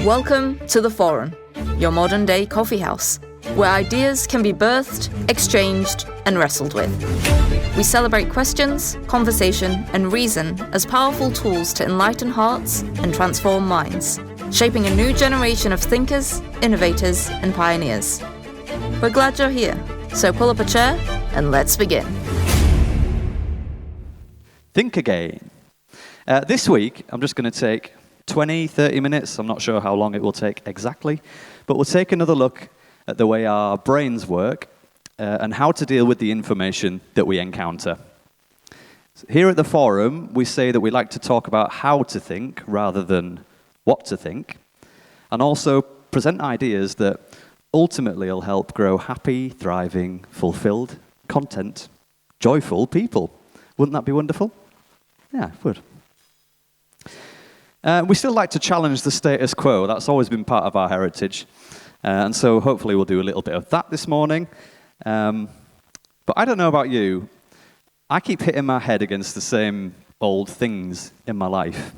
Welcome to the Forum, your modern-day coffee house, where ideas can be birthed, exchanged, and wrestled with. We celebrate questions, conversation, and reason as powerful tools to enlighten hearts and transform minds, shaping a new generation of thinkers, innovators, and pioneers. We're glad you're here, so pull up a chair and let's begin. Think again. This week, I'm just going to take 20, 30 minutes. I'm not sure how long it will take exactly, but we'll take another look at the way our brains work and how to deal with the information that we encounter. Here at the Forum, we say that we like to talk about how to think rather than what to think, and also present ideas that ultimately will help grow happy, thriving, fulfilled, content, joyful people. Wouldn't that be wonderful? Yeah, it would. We still like to challenge the status quo. That's always been part of our heritage. And so hopefully we'll do a little bit of that this morning. But I don't know about you. I keep hitting my head against the same old things in my life.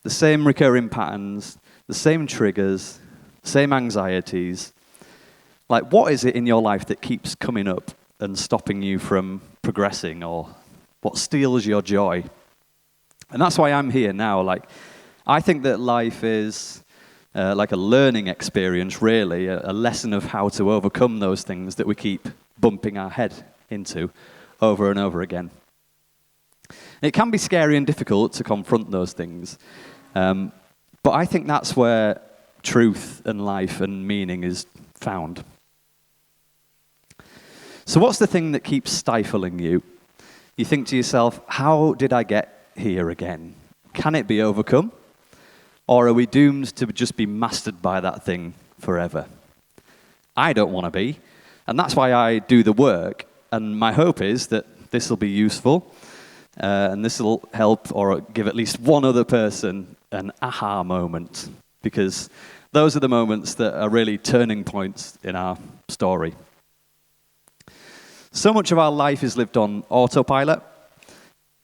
The same recurring patterns, the same triggers, same anxieties. Like, what is it in your life that keeps coming up and stopping you from progressing, or what steals your joy? And that's why I'm here now. I think that life is like a learning experience, really, a lesson of how to overcome those things that we keep bumping our head into over and over again. It can be scary and difficult to confront those things, but I think that's where truth and life and meaning is found. So what's the thing that keeps stifling you? You think to yourself, how did I get here again? Can it be overcome? Or are we doomed to just be mastered by that thing forever? I don't want to be, and that's why I do the work, and my hope is that this will be useful, and this will help or give at least one other person an aha moment, because those are the moments that are really turning points in our story. So much of our life is lived on autopilot,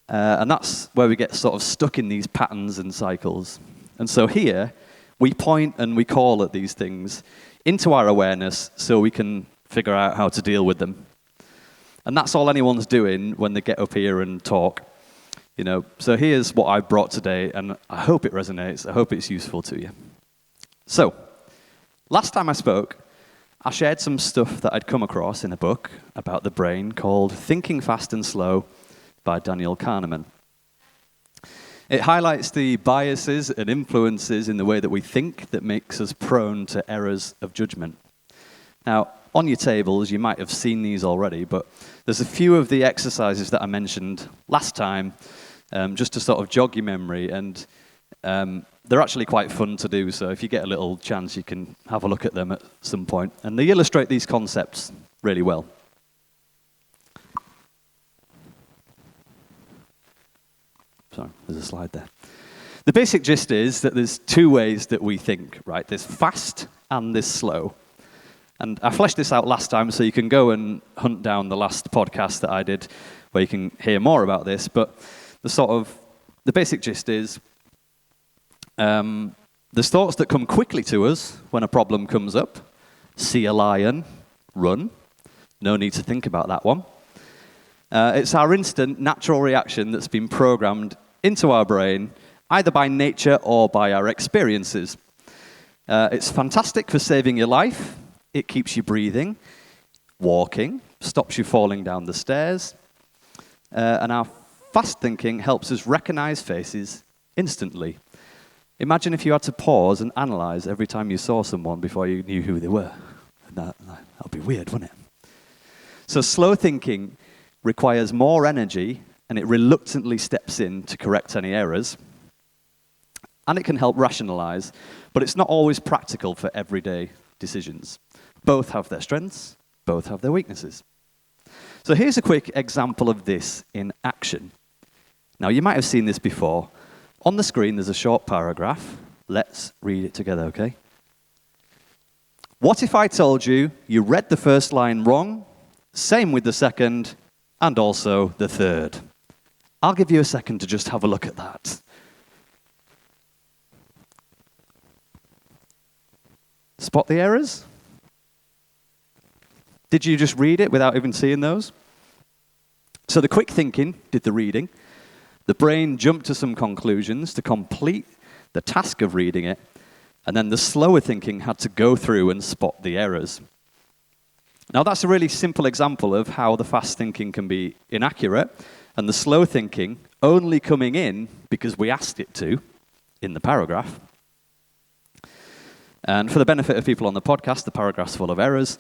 and that's where we get sort of stuck in these patterns and cycles. And so here, we point and we call at these things into our awareness so we can figure out how to deal with them. And that's all anyone's doing when they get up here and talk. So here's what I brought today, and I hope it resonates. I hope it's useful to you. So, last time I spoke, I shared some stuff that I'd come across in a book about the brain called Thinking Fast and Slow by Daniel Kahneman. It highlights the biases and influences in the way that we think that makes us prone to errors of judgment. Now, on your tables, you might have seen these already, but there's a few of the exercises that I mentioned last time, just to sort of jog your memory, and they're actually quite fun to do, so if you get a little chance, you can have a look at them at some point. And they illustrate these concepts really well. Sorry, there's a slide there. The basic gist is that there's two ways that we think, right? There's fast and there's slow. And I fleshed this out last time, so you can go and hunt down the last podcast that I did where you can hear more about this. But the basic gist is there's thoughts that come quickly to us when a problem comes up. See a lion, run. No need to think about that one. It's our instant, natural reaction that's been programmed into our brain, either by nature or by our experiences. It's fantastic for saving your life. It keeps you breathing, walking, stops you falling down the stairs. And our fast thinking helps us recognize faces instantly. Imagine if you had to pause and analyze every time you saw someone before you knew who they were. That would be weird, wouldn't it? So slow thinking requires more energy, and it reluctantly steps in to correct any errors. And it can help rationalize, but it's not always practical for everyday decisions. Both have their strengths, both have their weaknesses. So here's a quick example of this in action. Now, you might have seen this before. On the screen, there's a short paragraph. Let's read it together, okay? What if I told you you read the first line wrong, same with the second, and also the third? I'll give you a second to just have a look at that. Spot the errors? Did you just read it without even seeing those? So the quick thinking did the reading. The brain jumped to some conclusions to complete the task of reading it, and then the slower thinking had to go through and spot the errors. Now that's a really simple example of how the fast thinking can be inaccurate, and the slow thinking only coming in because we asked it to in the paragraph. And for the benefit of people on the podcast, the paragraph's full of errors.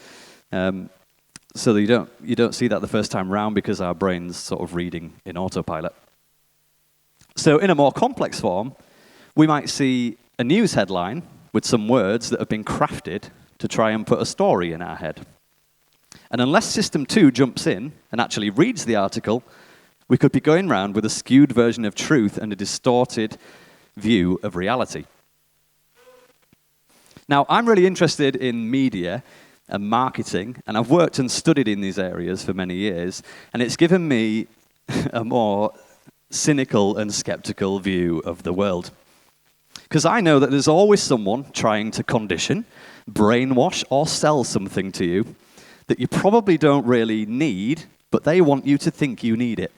So that you don't see that the first time round because our brain's sort of reading in autopilot. So in a more complex form, we might see a news headline with some words that have been crafted to try and put a story in our head. And unless System 2 jumps in and actually reads the article, we could be going around with a skewed version of truth and a distorted view of reality. Now, I'm really interested in media and marketing, and I've worked and studied in these areas for many years, and it's given me a more cynical and skeptical view of the world. Because I know that there's always someone trying to condition, brainwash, or sell something to you that you probably don't really need, but they want you to think you need it.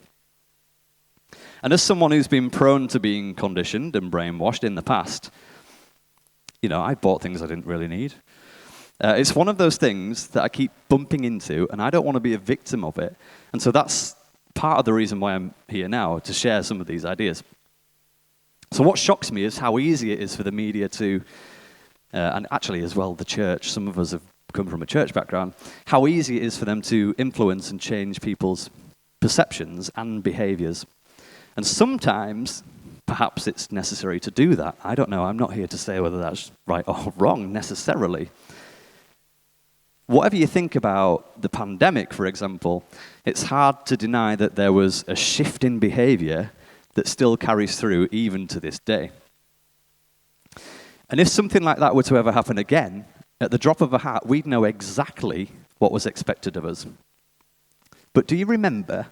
And as someone who's been prone to being conditioned and brainwashed in the past, I bought things I didn't really need. It's one of those things that I keep bumping into, and I don't want to be a victim of it. And so that's part of the reason why I'm here now, to share some of these ideas. So what shocks me is how easy it is for the media to, and actually as well the church, some of us have come from a church background, how easy it is for them to influence and change people's perceptions and behaviors. And sometimes, perhaps it's necessary to do that. I don't know. I'm not here to say whether that's right or wrong necessarily. Whatever you think about the pandemic, for example, it's hard to deny that there was a shift in behavior that still carries through even to this day. And if something like that were to ever happen again, at the drop of a hat, we'd know exactly what was expected of us. But do you remember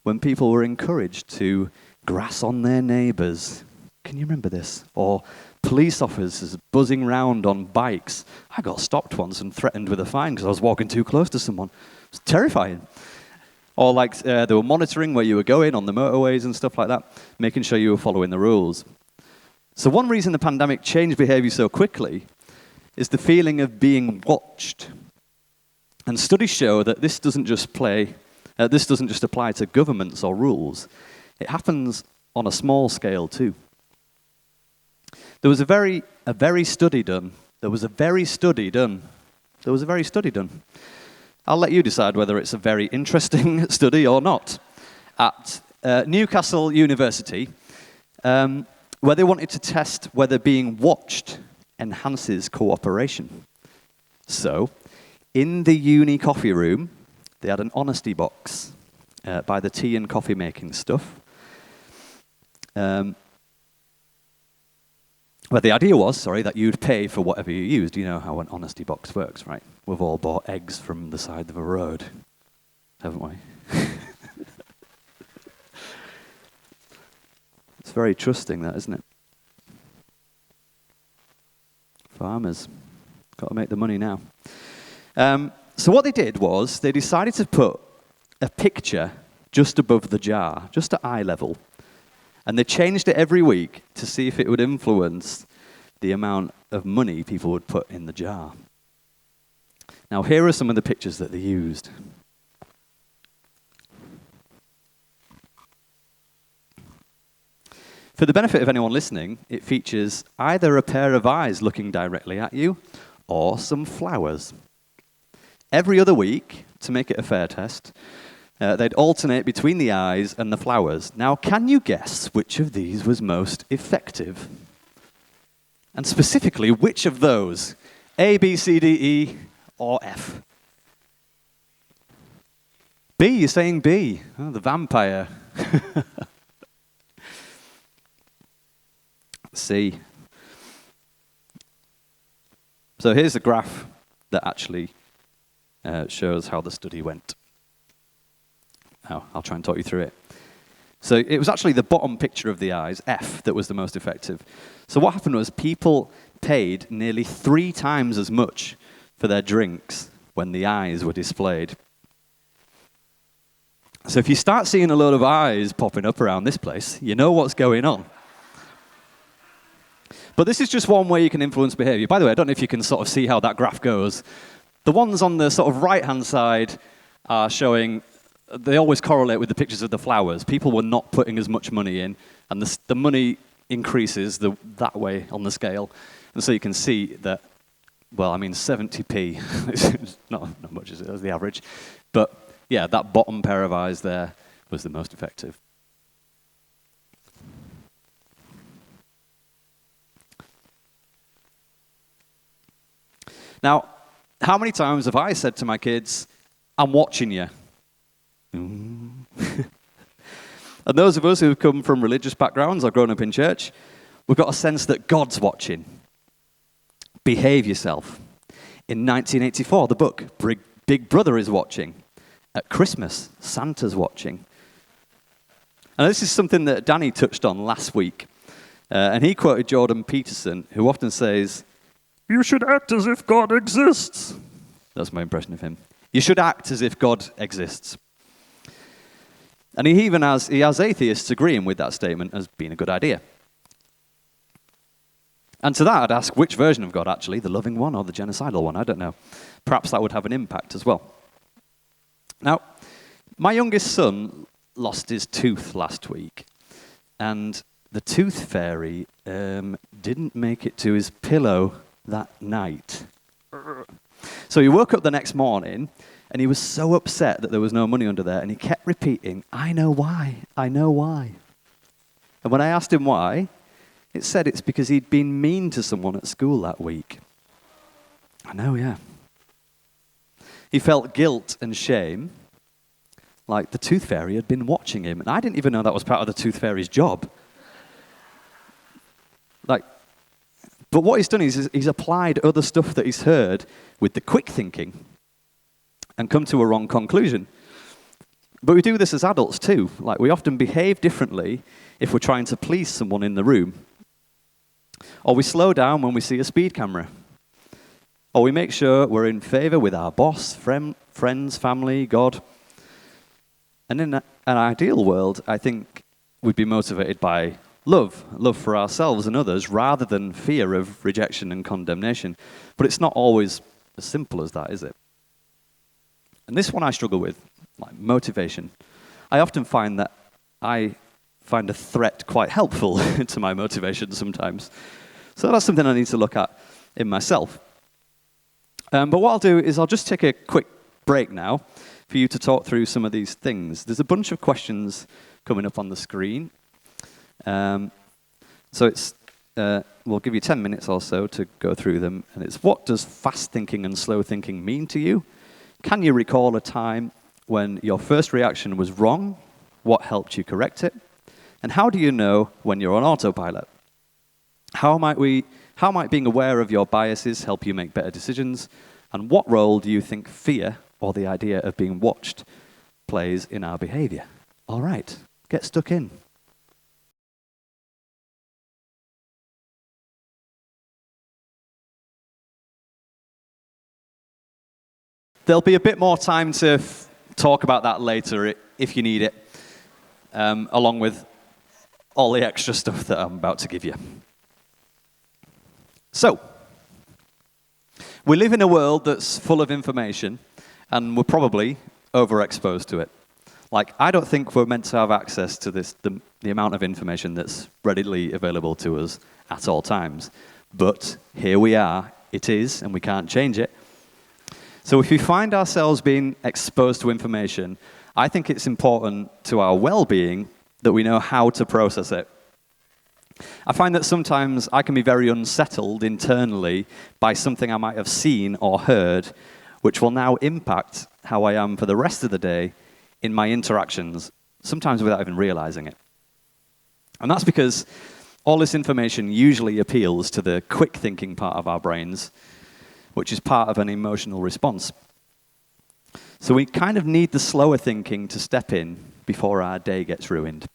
when people were encouraged to grass on their neighbours? Can you remember this? Or police officers buzzing round on bikes. I got stopped once and threatened with a fine because I was walking too close to someone. It was terrifying. Or they were monitoring where you were going on the motorways and stuff like that, making sure you were following the rules. So one reason the pandemic changed behavior so quickly is the feeling of being watched. And studies show that this doesn't just apply to governments or rules. It happens on a small scale too. There was a very study done. I'll let you decide whether it's a very interesting study or not. At Newcastle University, where they wanted to test whether being watched enhances cooperation. So, in the uni coffee room, they had an honesty box by the tea and coffee making stuff. Well, the idea was, that you'd pay for whatever you used. You know how an honesty box works, right? We've all bought eggs from the side of a road, haven't we? It's very trusting, that, isn't it? Farmers, got to make the money now. So what they did was they decided to put a picture just above the jar, just at eye level. And they changed it every week to see if it would influence the amount of money people would put in the jar. Now, here are some of the pictures that they used. For the benefit of anyone listening, it features either a pair of eyes looking directly at you or some flowers. Every other week, to make it a fair test, they'd alternate between the eyes and the flowers. Now, can you guess which of these was most effective? And specifically, which of those? A, B, C, D, E, or F? B, you're saying B. Oh, the vampire. C. So here's a graph that actually shows how the study went. I'll try and talk you through it. So it was actually the bottom picture of the eyes, F, that was the most effective. So what happened was people paid nearly 3 times as much for their drinks when the eyes were displayed. So if you start seeing a load of eyes popping up around this place, you know what's going on. But this is just one way you can influence behavior. By the way, I don't know if you can sort of see how that graph goes. The ones on the sort of right-hand side are showing, they always correlate with the pictures of the flowers. People were not putting as much money in, and the money increases that way on the scale. And so you can see that, well, I mean, 70p, it's not much as the average. But yeah, that bottom pair of eyes there was the most effective. Now, how many times have I said to my kids, I'm watching you? And those of us who have come from religious backgrounds or grown up in church, we've got a sense that God's watching. Behave yourself. In 1984, the book, Big Brother is watching. At Christmas, Santa's watching. And this is something that Danny touched on last week. And he quoted Jordan Peterson, who often says, "You should act as if God exists." That's my impression of him. You should act as if God exists. And he has atheists agreeing with that statement as being a good idea. And to that, I'd ask, which version of God, actually? The loving one or the genocidal one? I don't know. Perhaps that would have an impact as well. Now, my youngest son lost his tooth last week. And the tooth fairy didn't make it to his pillow that night. So he woke up the next morning, and he was so upset that there was no money under there, and he kept repeating, "I know why, I know why." And when I asked him why, it said it's because he'd been mean to someone at school that week. I know, yeah. He felt guilt and shame, like the tooth fairy had been watching him, and I didn't even know that was part of the tooth fairy's job. But what he's done is he's applied other stuff that he's heard with the quick thinking and come to a wrong conclusion. But we do this as adults too. Like, we often behave differently if we're trying to please someone in the room. Or we slow down when we see a speed camera. Or we make sure we're in favor with our boss, friends, family, God. And in an ideal world, I think we'd be motivated by love for ourselves and others, rather than fear of rejection and condemnation. But it's not always as simple as that, is it? And this one I struggle with, like motivation. I often find that I find a threat quite helpful to my motivation sometimes. So that's something I need to look at in myself. But what I'll do is I'll just take a quick break now for you to talk through some of these things. There's a bunch of questions coming up on the screen. So we'll give you 10 minutes or so to go through them. And it's, what does fast thinking and slow thinking mean to you? Can you recall a time when your first reaction was wrong? What helped you correct it? And how do you know when you're on autopilot? How might being aware of your biases help you make better decisions? And what role do you think fear, or the idea of being watched, plays in our behavior? All right, get stuck in. There'll be a bit more time to talk about that later if you need it, along with all the extra stuff that I'm about to give you. So, we live in a world that's full of information, and we're probably overexposed to it. Like, I don't think we're meant to have access to the amount of information that's readily available to us at all times. But here we are, it is, and we can't change it. So if we find ourselves being exposed to information, I think it's important to our well-being that we know how to process it. I find that sometimes I can be very unsettled internally by something I might have seen or heard, which will now impact how I am for the rest of the day in my interactions, sometimes without even realizing it. And that's because all this information usually appeals to the quick thinking part of our brains, which is part of an emotional response. So we kind of need the slower thinking to step in before our day gets ruined.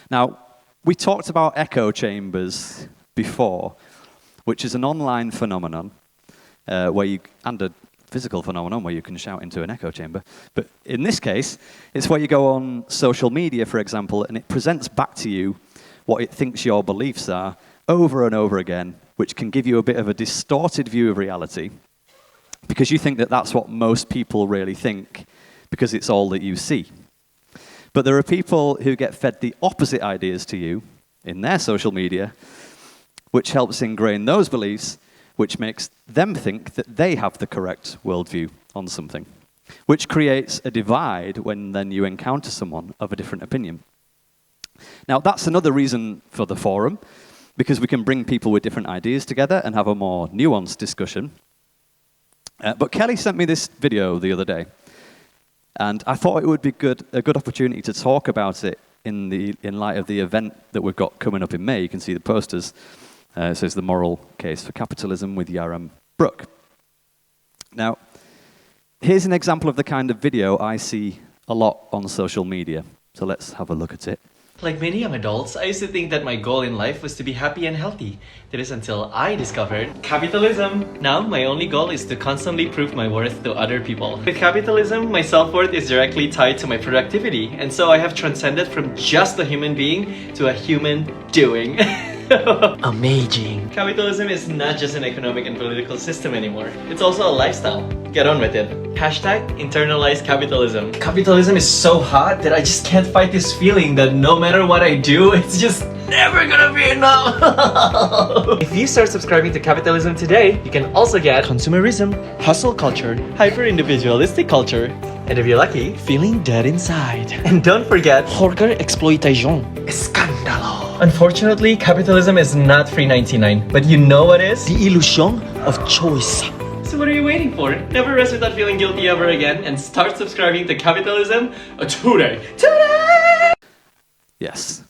Now, we talked about echo chambers before, which is an online phenomenon and a physical phenomenon where you can shout into an echo chamber. But in this case, it's where you go on social media, for example, and it presents back to you what it thinks your beliefs are over and over again, which can give you a bit of a distorted view of reality because you think that that's what most people really think because it's all that you see. But there are people who get fed the opposite ideas to you in their social media, which helps ingrain those beliefs, which makes them think that they have the correct worldview on something, which creates a divide when then you encounter someone of a different opinion. Now, that's another reason for the forum, because we can bring people with different ideas together and have a more nuanced discussion. But Kelly sent me this video the other day, and I thought it would be a good opportunity to talk about it in light of the event that we've got coming up in May. You can see the posters. It says The Moral Case for Capitalism with Yaron Brook. Now, here's an example of the kind of video I see a lot on social media. So let's have a look at it. Like many young adults, I used to think that my goal in life was to be happy and healthy. That is until I discovered capitalism. Now, my only goal is to constantly prove my worth to other people. With capitalism, my self-worth is directly tied to my productivity, and so I have transcended from just a human being to a human doing. Amazing. Capitalism is not just an economic and political system anymore. It's also a lifestyle. Get on with it. Hashtag internalize capitalism. Capitalism is so hot that I just can't fight this feeling that no matter what I do, it's just never gonna be enough. If you start subscribing to capitalism today, you can also get consumerism, hustle culture, hyper-individualistic culture, and if you're lucky, feeling dead inside. And don't forget, Jorge exploitation. Escándalo. Unfortunately, capitalism is not free 99, but you know what is? The illusion of choice. So what are you waiting for? Never rest without feeling guilty ever again and start subscribing to capitalism today. Today! Yes.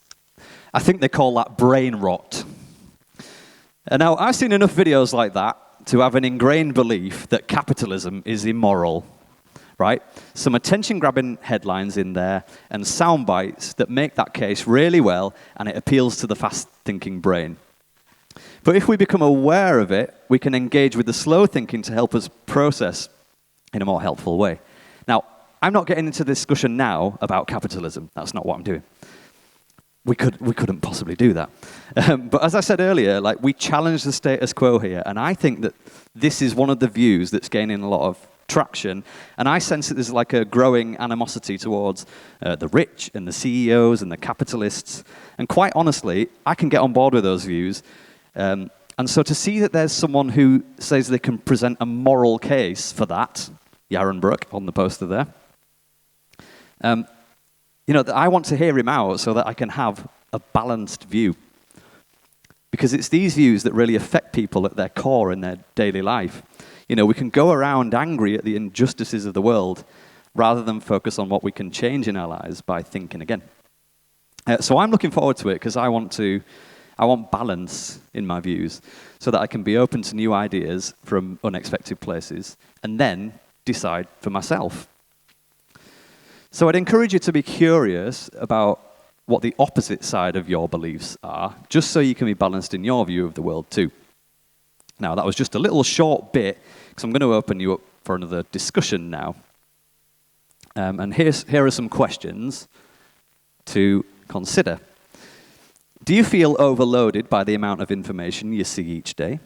I think they call that brain rot. And now, I've seen enough videos like that to have an ingrained belief that capitalism is immoral. Right? Some attention-grabbing headlines in there and sound bites that make that case really well, and it appeals to the fast-thinking brain. But if we become aware of it, we can engage with the slow thinking to help us process in a more helpful way. Now, I'm not getting into discussion now about capitalism. That's not what I'm doing. We couldn't possibly do that. But as I said earlier, we challenge the status quo here, and I think that this is one of the views that's gaining a lot of traction, and I sense that there's a growing animosity towards the rich and the CEOs and the capitalists, and quite honestly, I can get on board with those views, and so to see that there's someone who says they can present a moral case for that, Yaron Brook on the poster there, I want to hear him out so that I can have a balanced view, because it's these views that really affect people at their core in their daily life. We can go around angry at the injustices of the world rather than focus on what we can change in our lives by thinking again. So I'm looking forward to it because I want balance in my views so that I can be open to new ideas from unexpected places and then decide for myself. So I'd encourage you to be curious about what the opposite side of your beliefs are, just so you can be balanced in your view of the world too. Now, that was just a little short bit, because I'm going to open you up for another discussion now. And here are some questions to consider. Do you feel overloaded by the amount of information you see each day?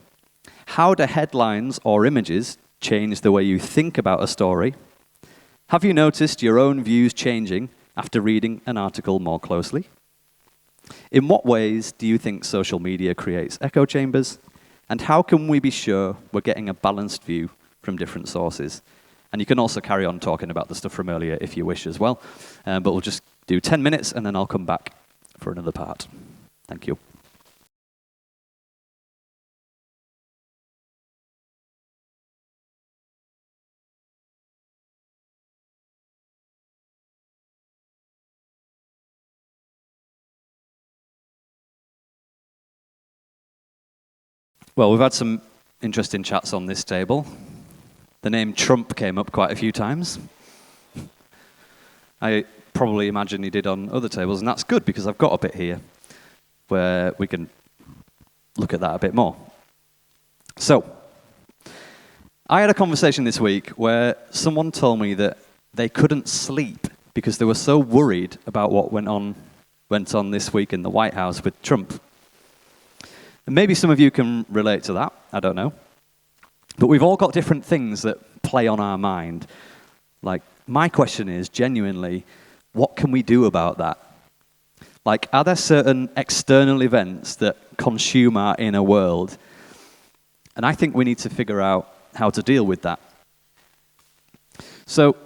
How do headlines or images change the way you think about a story? Have you noticed your own views changing after reading an article more closely? In what ways do you think social media creates echo chambers? And how can we be sure we're getting a balanced view from different sources? And you can also carry on talking about the stuff from earlier if you wish as well. But we'll just do 10 minutes and then I'll come back for another part. Thank you. Well, we've had some interesting chats on this table. The name Trump came up quite a few times. I probably imagine he did on other tables, and that's good because I've got a bit here where we can look at that a bit more. So, I had a conversation this week where someone told me that they couldn't sleep because they were so worried about what went on this week in the White House with Trump. And maybe some of you can relate to that, I don't know. But we've all got different things that play on our mind. Like, my question is, genuinely, what can we do about that? Like, are there certain external events that consume our inner world? And I think we need to figure out how to deal with that. So,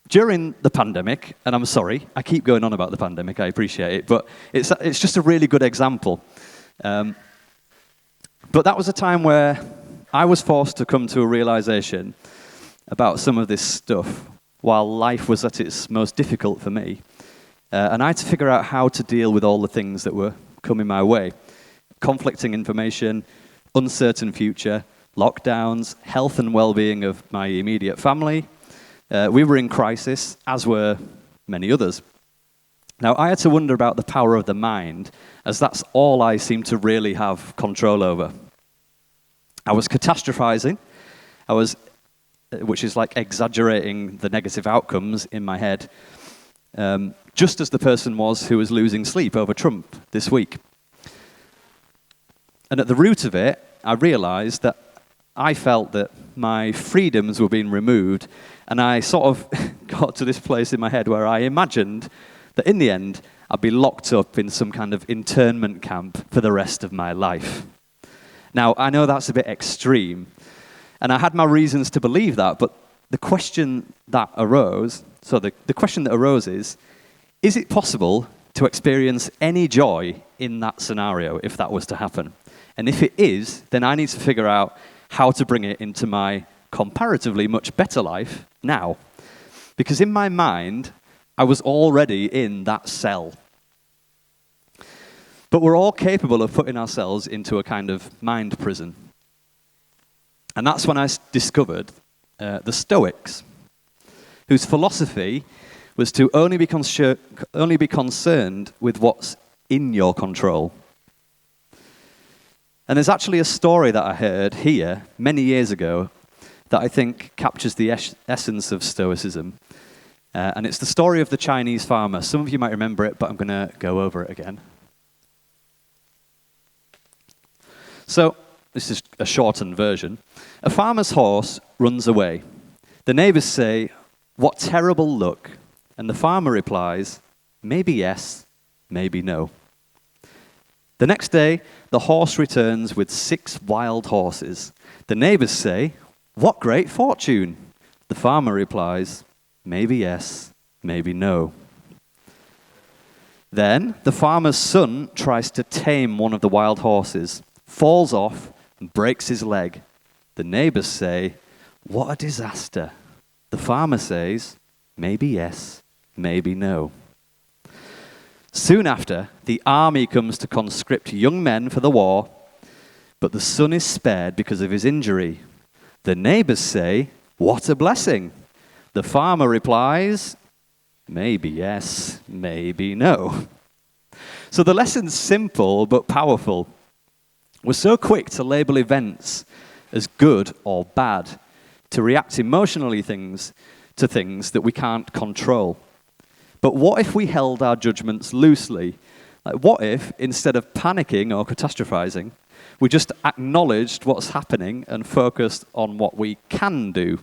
during the pandemic, and I'm sorry, I keep going on about the pandemic, I appreciate it, but it's just a really good example. But that was a time where I was forced to come to a realization about some of this stuff while life was at its most difficult for me. And I had to figure out how to deal with all the things that were coming my way. Conflicting information, uncertain future, lockdowns, health and well-being of my immediate family. We were in crisis, as were many others. Now, I had to wonder about the power of the mind, as that's all I seemed to really have control over. I was catastrophizing, which is like exaggerating the negative outcomes in my head, just as the person was who was losing sleep over Trump this week. And at the root of it, I realized that I felt that my freedoms were being removed, and I sort of got to this place in my head where I imagined that in the end, I'd be locked up in some kind of internment camp for the rest of my life. Now, I know that's a bit extreme, and I had my reasons to believe that, but the question that arose, the question that arose is it possible to experience any joy in that scenario if that was to happen? And if it is, then I need to figure out how to bring it into my comparatively much better life now. Because in my mind, I was already in that cell. But we're all capable of putting ourselves into a kind of mind prison. And that's when I discovered the Stoics, whose philosophy was to only be concerned with what's in your control. And there's actually a story that I heard here many years ago that I think captures the essence of Stoicism. And it's the story of the Chinese farmer. Some of you might remember it, but I'm going to go over it again. So, this is a shortened version. A farmer's horse runs away. The neighbors say, "What terrible luck." And the farmer replies, "Maybe yes, maybe no." The next day, the horse returns with 6 wild horses. The neighbors say, "What great fortune." The farmer replies, "Maybe yes, maybe no." Then the farmer's son tries to tame one of the wild horses, falls off, and breaks his leg. The neighbors say, "What a disaster." The farmer says, "Maybe yes, maybe no." Soon after, the army comes to conscript young men for the war, but the son is spared because of his injury. The neighbors say, "What a blessing." The farmer replies, "Maybe yes, maybe no." So the lesson's simple but powerful. We're so quick to label events as good or bad, to react emotionally to things that we can't control. But what if we held our judgments loosely? Like, what if, instead of panicking or catastrophizing, we just acknowledged what's happening and focused on what we can do?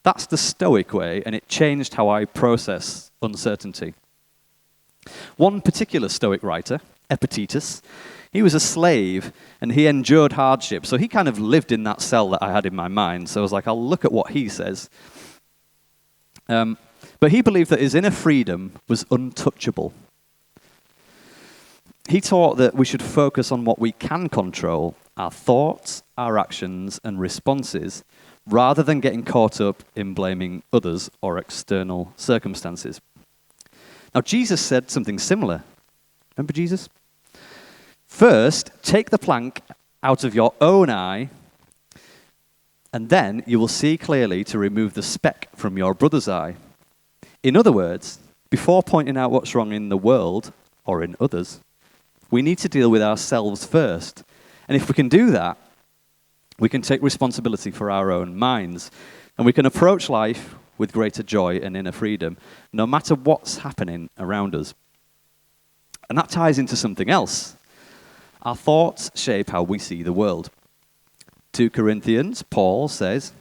That's the Stoic way, and it changed how I process uncertainty. One particular Stoic writer, Epictetus, he was a slave, and he endured hardship, so he kind of lived in that cell that I had in my mind. So I was like, I'll look at what he says. But he believed that his inner freedom was untouchable. He taught that we should focus on what we can control, our thoughts, our actions, and responses, rather than getting caught up in blaming others or external circumstances. Now, Jesus said something similar. Remember Jesus? First, take the plank out of your own eye, and then you will see clearly to remove the speck from your brother's eye. In other words, Before pointing out what's wrong in the world or in others, we need to deal with ourselves first. And if we can do that, we can take responsibility for our own minds, and we can approach life with greater joy and inner freedom, no matter what's happening around us. And that ties into something else. Our thoughts shape how we see the world. 2 Corinthians, Paul says,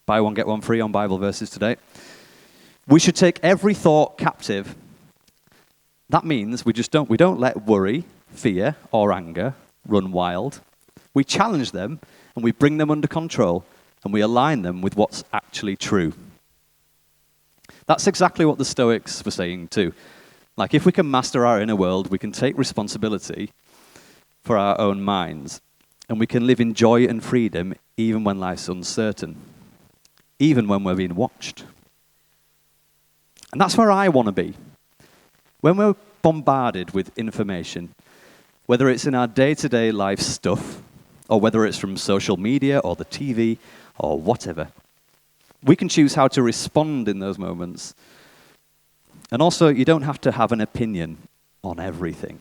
buy one, get one free on Bible verses today. We should take every thought captive. That means we don't let worry, fear, or anger run wild. We challenge them, and we bring them under control, and we align them with what's actually true. That's exactly what the Stoics were saying too. Like, if we can master our inner world, we can take responsibility for our own minds, and we can live in joy and freedom even when life's uncertain, even when we're being watched. And that's where I want to be. When we're bombarded with information, whether it's in our day-to-day life stuff, or whether it's from social media or the TV or whatever, we can choose how to respond in those moments. And also, you don't have to have an opinion on everything.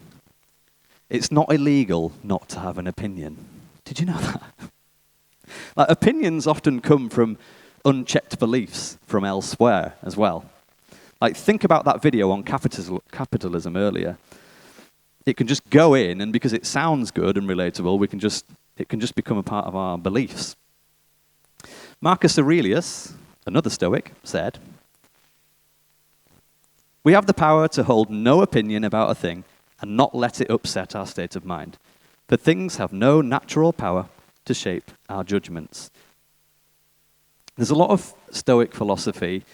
It's not illegal not to have an opinion. Did you know that? Like, opinions often come from unchecked beliefs from elsewhere as well. Like, think about that video on capitalism earlier. It can just go in, and because it sounds good and relatable, it can just become a part of our beliefs. Marcus Aurelius, another Stoic, said, "We have the power to hold no opinion about a thing and not let it upset our state of mind, for things have no natural power to shape our judgments." There's a lot of Stoic philosophy,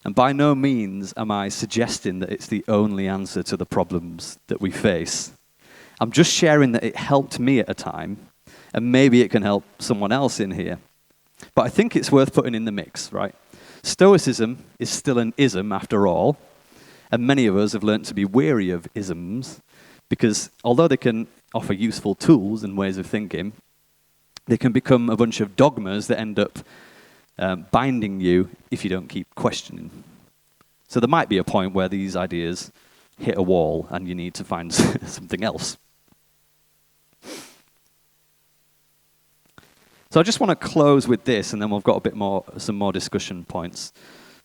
and by no means am I suggesting that it's the only answer to the problems that we face. I'm just sharing that it helped me at a time, and maybe it can help someone else in here. But I think it's worth putting in the mix, right? Stoicism is still an ism after all, and many of us have learnt to be weary of isms, because although they can offer useful tools and ways of thinking, they can become a bunch of dogmas that end up binding you if you don't keep questioning. So there might be a point where these ideas hit a wall and you need to find something else. So I just want to close with this, and then we've got some more discussion points.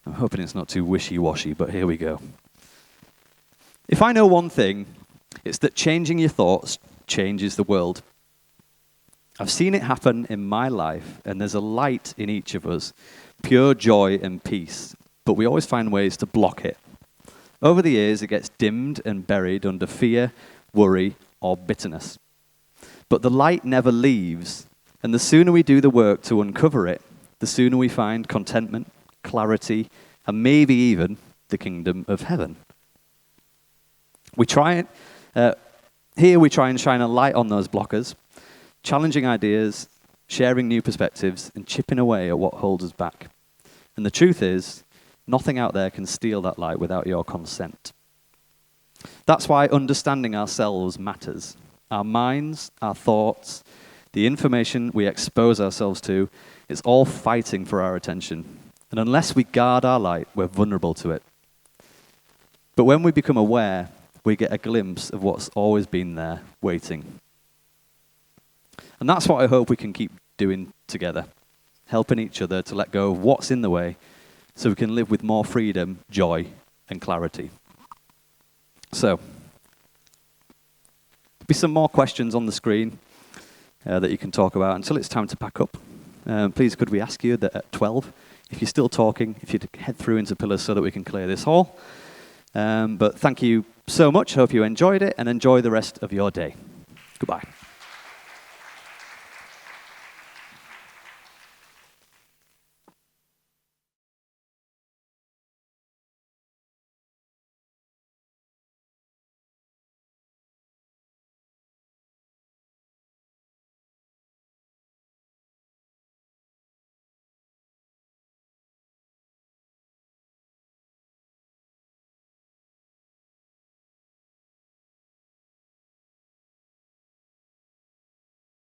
I'm hoping it's not too wishy-washy, but here we go. If I know one thing, it's that changing your thoughts changes the world. I've seen it happen in my life, and there's a light in each of us, pure joy and peace, but we always find ways to block it. Over the years, it gets dimmed and buried under fear, worry, or bitterness. But the light never leaves, and the sooner we do the work to uncover it, the sooner we find contentment, clarity, and maybe even the kingdom of heaven. Here we try and shine a light on those blockers, challenging ideas, sharing new perspectives, and chipping away at what holds us back. And the truth is, nothing out there can steal that light without your consent. That's why understanding ourselves matters. Our minds, our thoughts, the information we expose ourselves to, it's all fighting for our attention. And unless we guard our light, we're vulnerable to it. But when we become aware, we get a glimpse of what's always been there, waiting. And that's what I hope we can keep doing together, helping each other to let go of what's in the way so we can live with more freedom, joy, and clarity. So, there'll be some more questions on the screen that you can talk about until it's time to pack up. Please, could we ask you that at 12, if you're still talking, if you'd head through into pillars so that we can clear this hall. But thank you so much. Hope you enjoyed it, and enjoy the rest of your day. Goodbye.